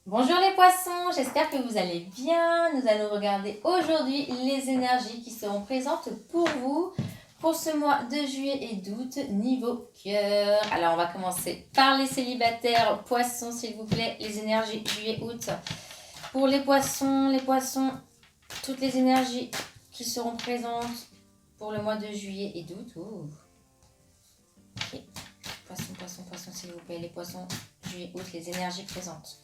Bonjour les poissons, j'espère que vous allez bien. Nous allons regarder aujourd'hui les énergies qui seront présentes pour vous pour ce mois de juillet et d'août niveau cœur. Alors on va commencer par les célibataires poissons s'il vous plaît, les énergies juillet-août. Pour les poissons, toutes les énergies qui seront présentes pour le mois de juillet et d'août. Ok, poissons s'il vous plaît, les poissons juillet-août, les énergies présentes.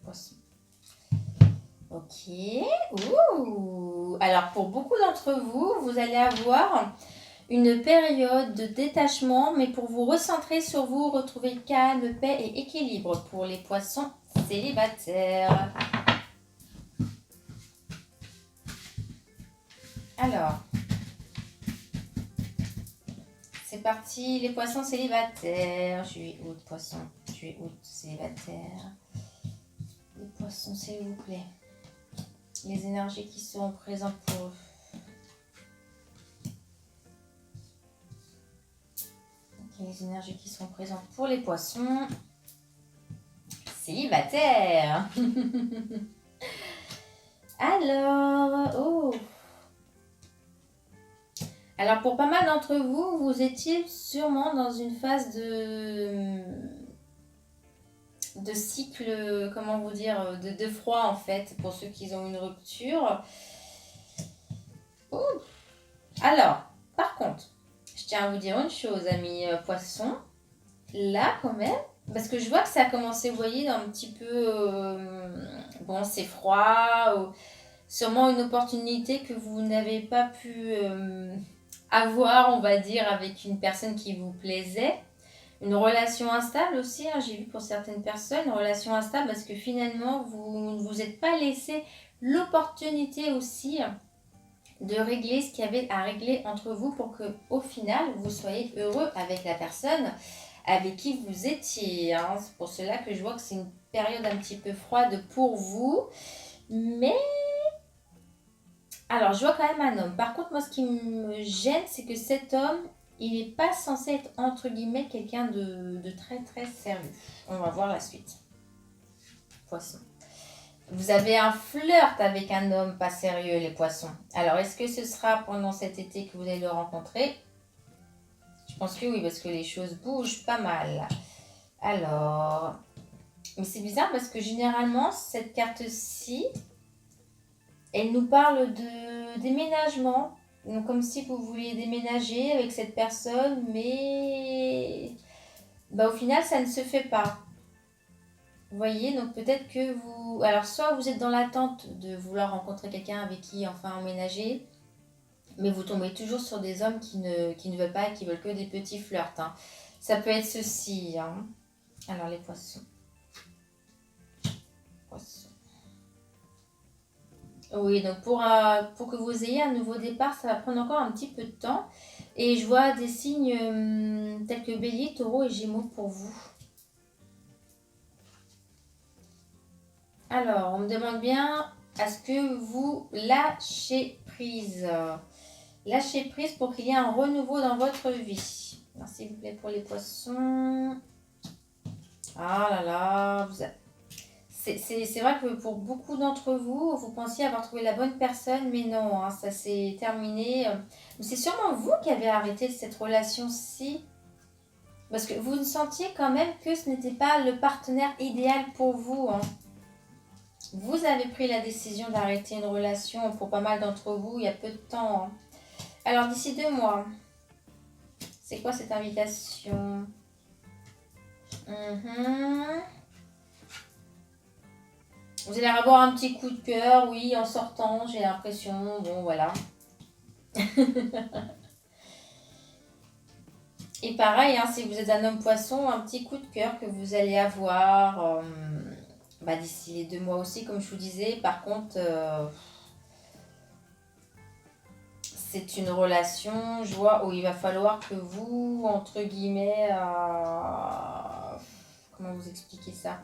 Poisson. Ok. Ouh. Alors pour beaucoup d'entre vous, vous allez avoir une période de détachement, mais pour vous recentrer sur vous, retrouver calme, paix et équilibre pour les poissons célibataires. Alors, c'est parti, les poissons célibataires. Juillet, août, poisson. Juillet, août, célibataire. Les poissons, s'il vous plaît. Les énergies qui seront présentes pour eux. Les énergies qui seront présentes pour les poissons célibataires. Alors pour pas mal d'entre vous, vous étiez sûrement dans une phase de cycle, comment vous dire, de froid en fait, pour ceux qui ont une rupture. Alors, par contre, je tiens à vous dire une chose, amis poissons. Là, quand même, parce que je vois que ça a commencé, vous voyez, un petit peu... bon, c'est froid, sûrement une opportunité que vous n'avez pas pu avoir, on va dire, avec une personne qui vous plaisait. Une relation instable aussi, hein, j'ai vu pour certaines personnes, une relation instable parce que finalement, vous ne vous êtes pas laissé l'opportunité aussi de régler ce qu'il y avait à régler entre vous pour que au final, vous soyez heureux avec la personne avec qui vous étiez. Hein. C'est pour cela que je vois que c'est une période un petit peu froide pour vous. Mais, alors, je vois quand même un homme. Par contre, moi, ce qui me gêne, c'est que cet homme, il n'est pas censé être, entre guillemets, quelqu'un de très, très sérieux. On va voir la suite. Poisson. Vous avez un flirt avec un homme pas sérieux, les poissons. Alors, est-ce que ce sera pendant cet été que vous allez le rencontrer? Je pense que oui, parce que les choses bougent pas mal. Alors, mais c'est bizarre parce que généralement, cette carte-ci, elle nous parle de déménagement. Donc, comme si vous vouliez déménager avec cette personne, mais bah, au final, ça ne se fait pas. Vous voyez, donc peut-être que vous... Alors, soit vous êtes dans l'attente de vouloir rencontrer quelqu'un avec qui enfin emménager, mais vous tombez toujours sur des hommes qui ne veulent pas et qui veulent que des petits flirts. Hein. Ça peut être ceci. Hein. Alors, les poissons. Oui, donc pour que vous ayez un nouveau départ, ça va prendre encore un petit peu de temps. Et je vois des signes tels que Bélier, Taureau et Gémeaux pour vous. Alors, on me demande bien, est-ce que vous lâchez prise? Lâchez prise pour qu'il y ait un renouveau dans votre vie. Alors, s'il vous plaît, pour les poissons. Ah là là, c'est vrai que pour beaucoup d'entre vous, vous pensiez avoir trouvé la bonne personne, mais non, hein, ça s'est terminé. C'est sûrement vous qui avez arrêté cette relation-ci. Parce que vous sentiez quand même que ce n'était pas le partenaire idéal pour vous. Hein. Vous avez pris la décision d'arrêter une relation pour pas mal d'entre vous il y a peu de temps. Hein. Alors d'ici 2 mois, c'est quoi cette invitation? Vous allez avoir un petit coup de cœur, oui, en sortant, j'ai l'impression. Bon, voilà. Et pareil, hein, si vous êtes un homme poisson, un petit coup de cœur que vous allez avoir d'ici les 2 mois aussi, comme je vous disais. Par contre, c'est une relation, je vois, où il va falloir que vous, entre guillemets, comment vous expliquer ça?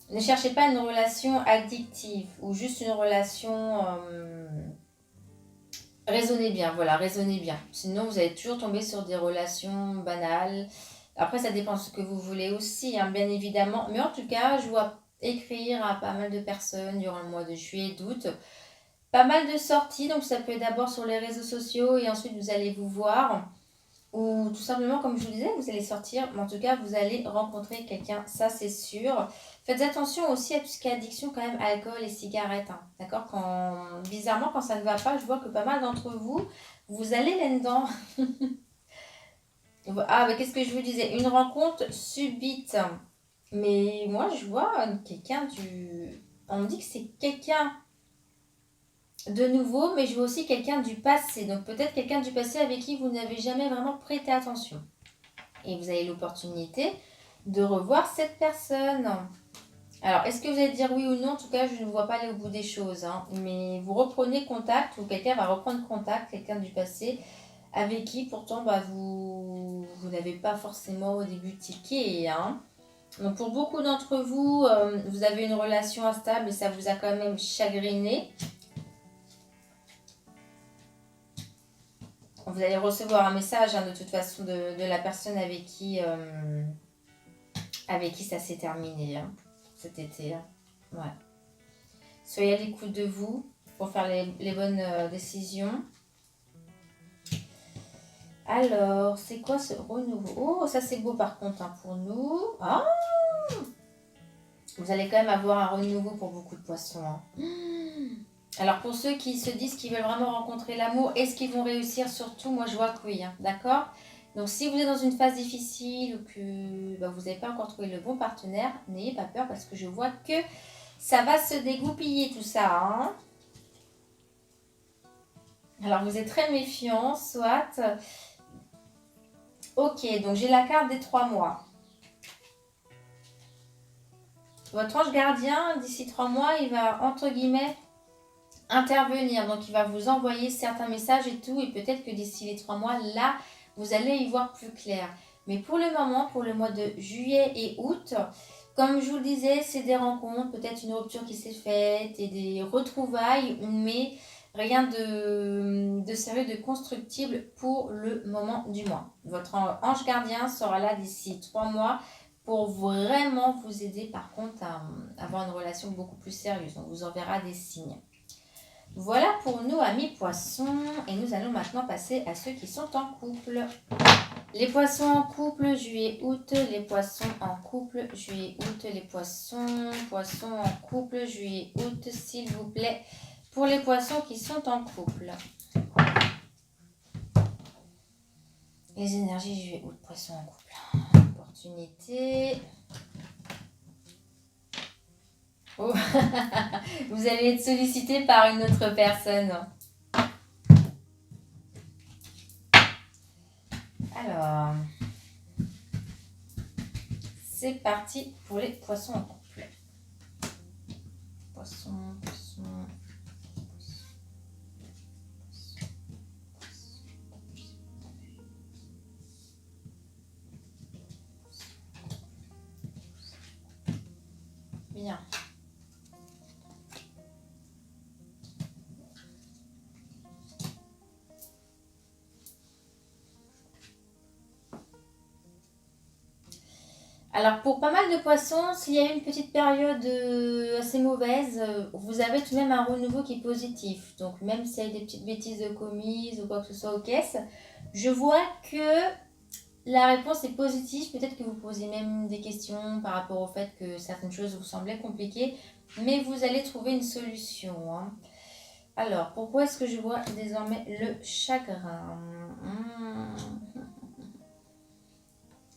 Ne cherchez pas une relation addictive ou juste une relation... raisonnez bien, voilà, raisonnez bien. Sinon, vous allez toujours tomber sur des relations banales, Après, ça dépend de ce que vous voulez aussi, hein, bien évidemment. Mais en tout cas, je vois écrire à pas mal de personnes durant le mois de juillet, d'août. Pas mal de sorties, donc ça peut être d'abord sur les réseaux sociaux et ensuite vous allez vous voir. Ou tout simplement, comme je vous disais, vous allez sortir, mais en tout cas, vous allez rencontrer quelqu'un, ça c'est sûr. Faites attention aussi à tout ce qui est addiction, quand même, alcool et cigarettes. Hein, d'accord. Bizarrement, quand ça ne va pas, je vois que pas mal d'entre vous, vous allez là-dedans. Ah, mais qu'est-ce que je vous disais? Une rencontre subite. Mais moi, je vois quelqu'un du... On me dit que c'est quelqu'un de nouveau, mais je vois aussi quelqu'un du passé. Donc peut-être quelqu'un du passé avec qui vous n'avez jamais vraiment prêté attention. Et vous avez l'opportunité de revoir cette personne. Alors, est-ce que vous allez dire oui ou non? En tout cas, je ne vois pas aller au bout des choses. Hein. Mais vous reprenez contact, ou quelqu'un va reprendre contact, quelqu'un du passé, avec qui pourtant vous n'avez pas forcément au début tiqué. Hein. Donc pour beaucoup d'entre vous, vous avez une relation instable et ça vous a quand même chagriné. Vous allez recevoir un message hein, de toute façon de la personne avec qui ça s'est terminé hein, cet été. Hein. Ouais. Soyez à l'écoute de vous pour faire les bonnes décisions. Alors, c'est quoi ce renouveau? Oh, ça c'est beau par contre hein, pour nous. Ah, vous allez quand même avoir un renouveau pour beaucoup de poissons. Hein. Alors pour ceux qui se disent qu'ils veulent vraiment rencontrer l'amour, est-ce qu'ils vont réussir? Surtout, moi je vois que oui, hein, d'accord. Donc si vous êtes dans une phase difficile ou que vous n'avez pas encore trouvé le bon partenaire, n'ayez pas peur parce que je vois que ça va se dégoupiller tout ça. Hein. Alors vous êtes très méfiant, soit. Ok, donc j'ai la carte des 3 mois. Votre ange gardien, d'ici 3 mois, il va, entre guillemets, intervenir. Donc, il va vous envoyer certains messages et tout. Et peut-être que d'ici les 3 mois, là, vous allez y voir plus clair. Mais pour le moment, pour le mois de juillet et août, comme je vous le disais, c'est des rencontres, peut-être une rupture qui s'est faite et des retrouvailles, mais rien de sérieux, de constructible pour le moment du mois. Votre ange gardien sera là d'ici 3 mois pour vraiment vous aider par contre à avoir une relation beaucoup plus sérieuse. Donc, vous enverra des signes. Voilà pour nous, amis poissons. Et nous allons maintenant passer à ceux qui sont en couple. Les poissons en couple, juillet, août. Les poissons en couple, juillet, août. Les poissons en couple, juillet, août. S'il vous plaît, pour les poissons qui sont en couple. Les énergies juillet, août, poissons en couple. Opportunité. Oh. Vous allez être sollicité par une autre personne. Alors, c'est parti pour les poissons en couple. Poissons. Bien. Alors pour pas mal de poissons, s'il y a eu une petite période assez mauvaise, vous avez tout de même un renouveau qui est positif. Donc même s'il y a des petites bêtises de commises ou quoi que ce soit aux caisses, je vois que la réponse est positive. Peut-être que vous posez même des questions par rapport au fait que certaines choses vous semblaient compliquées, mais vous allez trouver une solution. Hein. Alors, pourquoi est-ce que je vois désormais le chagrin?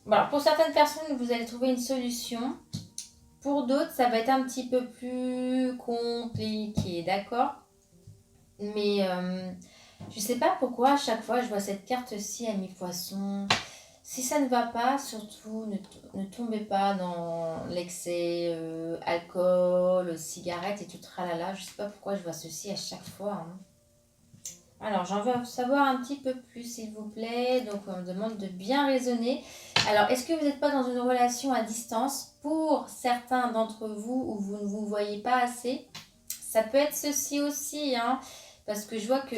Bon, pour certaines personnes, vous allez trouver une solution. Pour d'autres, ça va être un petit peu plus compliqué, d'accord? Mais je sais pas pourquoi à chaque fois je vois cette carte-ci à mi-poisson. Si ça ne va pas, surtout ne tombez pas dans l'excès alcool, cigarette et tout tralala. Je sais pas pourquoi je vois ceci à chaque fois. Hein. Alors, j'en veux savoir un petit peu plus, s'il vous plaît. Donc, on me demande de bien raisonner. Alors, est-ce que vous n'êtes pas dans une relation à distance? Pour certains d'entre vous, où vous ne vous voyez pas assez, ça peut être ceci aussi, hein, parce que je vois que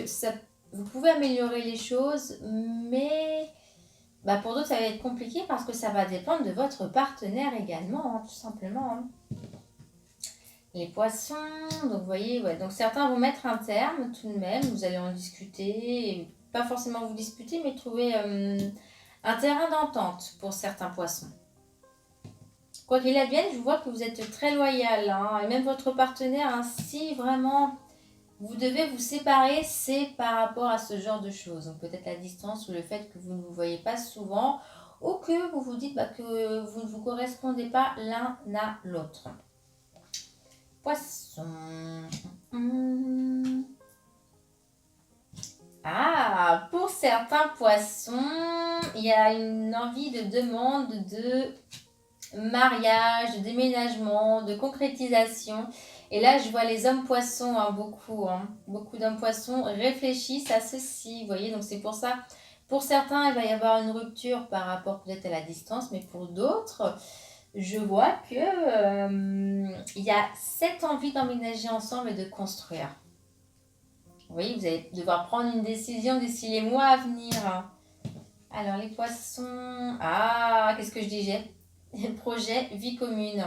vous pouvez améliorer les choses, mais Bah pour d'autres, ça va être compliqué parce que ça va dépendre de votre partenaire également, hein, tout simplement. Hein. Les poissons, donc vous voyez, ouais, donc certains vont mettre un terme tout de même, vous allez en discuter, et pas forcément vous disputer, mais trouver un terrain d'entente pour certains poissons. Quoi qu'il advienne, je vois que vous êtes très loyal, hein, et même votre partenaire, hein, si vraiment vous devez vous séparer, c'est par rapport à ce genre de choses. Donc peut-être la distance ou le fait que vous ne vous voyez pas souvent, ou que vous vous dites que vous ne vous correspondez pas l'un à l'autre. Poisson. Ah, pour certains poissons, il y a une envie de demande de mariage, de déménagement, de concrétisation. Et là, je vois les hommes poissons, hein, beaucoup d'hommes poissons réfléchissent à ceci, vous voyez, donc c'est pour ça. Pour certains, il va y avoir une rupture par rapport peut-être à la distance, mais pour d'autres, je vois que il y a cette envie d'emménager ensemble et de construire. Vous voyez, vous allez devoir prendre une décision d'ici les mois à venir. Alors, les poissons... Ah, qu'est-ce que je disais? Projet vie commune.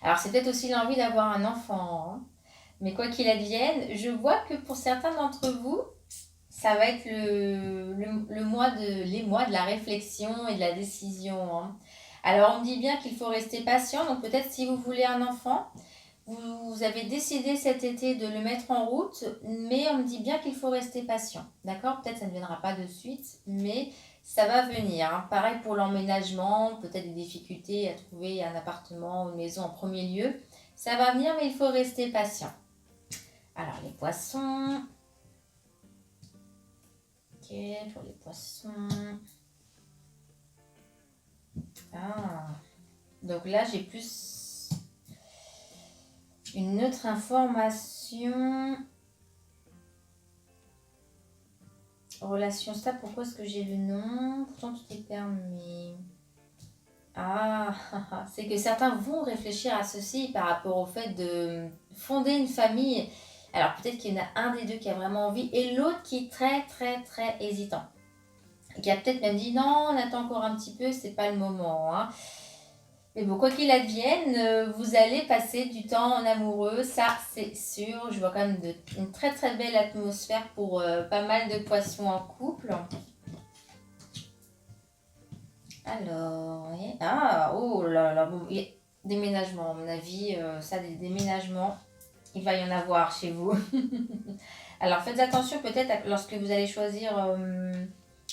Alors, c'est peut-être aussi l'envie d'avoir un enfant. Hein. Mais quoi qu'il advienne, je vois que pour certains d'entre vous, ça va être les mois de la réflexion et de la décision. Hein. Alors, on me dit bien qu'il faut rester patient. Donc, peut-être si vous voulez un enfant, vous avez décidé cet été de le mettre en route, mais on me dit bien qu'il faut rester patient. D'accord? Peut-être ça ne viendra pas de suite, mais ça va venir. Hein. Pareil pour l'emménagement, peut-être des difficultés à trouver un appartement ou une maison en premier lieu. Ça va venir, mais il faut rester patient. Alors, les poissons. Ok, pour les poissons. Ah. Donc là, j'ai plus une autre information. Relation stable, pourquoi est-ce que j'ai le nom? Pourtant, tout est permis. Ah, c'est que certains vont réfléchir à ceci par rapport au fait de fonder une famille. Alors peut-être qu'il y en a un des deux qui a vraiment envie et l'autre qui est très très très hésitant. Qui a peut-être même dit non, on attend encore un petit peu, c'est pas le moment. Hein. Mais bon, quoi qu'il advienne, vous allez passer du temps en amoureux, ça c'est sûr. Je vois quand même une très très belle atmosphère pour pas mal de poissons en couple. Alors, oui. Ah, oh là là, bon, déménagement, à mon avis, ça, des déménagements, il va y en avoir chez vous. Alors, faites attention peut-être lorsque vous allez choisir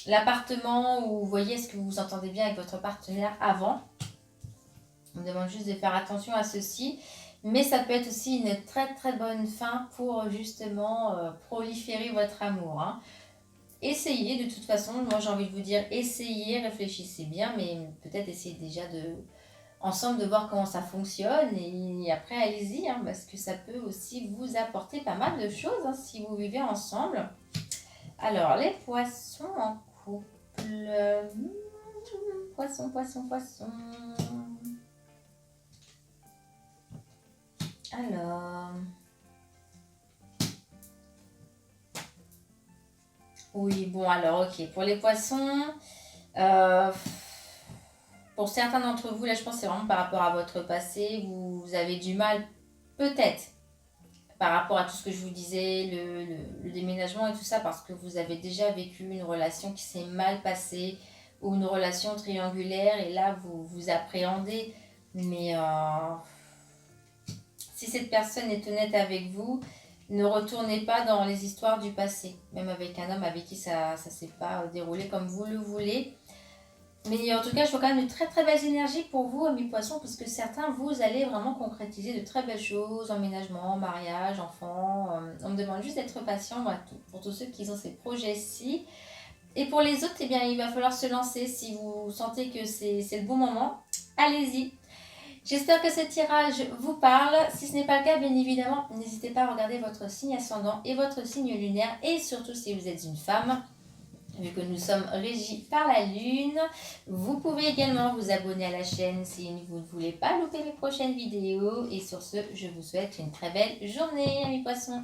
l'appartement ou vous voyez, est-ce que vous vous entendez bien avec votre partenaire avant. On me demande juste de faire attention à ceci. Mais ça peut être aussi une très très bonne fin pour justement proliférer votre amour. Hein. Essayez de toute façon, moi j'ai envie de vous dire, essayez, réfléchissez bien, mais peut-être essayez déjà ensemble de voir comment ça fonctionne et après allez-y, hein, parce que ça peut aussi vous apporter pas mal de choses hein, si vous vivez ensemble. Alors, les poissons en couple. Poisson, poisson, poisson. Alors... Oui, bon alors ok. Pour les poissons, pour certains d'entre vous, là je pense que c'est vraiment par rapport à votre passé, vous avez du mal peut-être par rapport à tout ce que je vous disais, le déménagement et tout ça, parce que vous avez déjà vécu une relation qui s'est mal passée ou une relation triangulaire et là vous appréhendez. Mais si cette personne est honnête avec vous, ne retournez pas dans les histoires du passé, même avec un homme avec qui ça ne s'est pas déroulé comme vous le voulez. Mais en tout cas, je vois quand même une très très belle énergie pour vous, mes poissons, parce que certains, vous allez vraiment concrétiser de très belles choses, emménagement, mariage, enfant. On me demande juste d'être patient pour tous ceux qui ont ces projets-ci. Et pour les autres, eh bien, il va falloir se lancer. Si vous sentez que c'est le bon moment, allez-y. J'espère que ce tirage vous parle. Si ce n'est pas le cas, bien évidemment, n'hésitez pas à regarder votre signe ascendant et votre signe lunaire. Et surtout, si vous êtes une femme, vu que nous sommes régis par la lune, vous pouvez également vous abonner à la chaîne si vous ne voulez pas louper les prochaines vidéos. Et sur ce, je vous souhaite une très belle journée, mes poissons.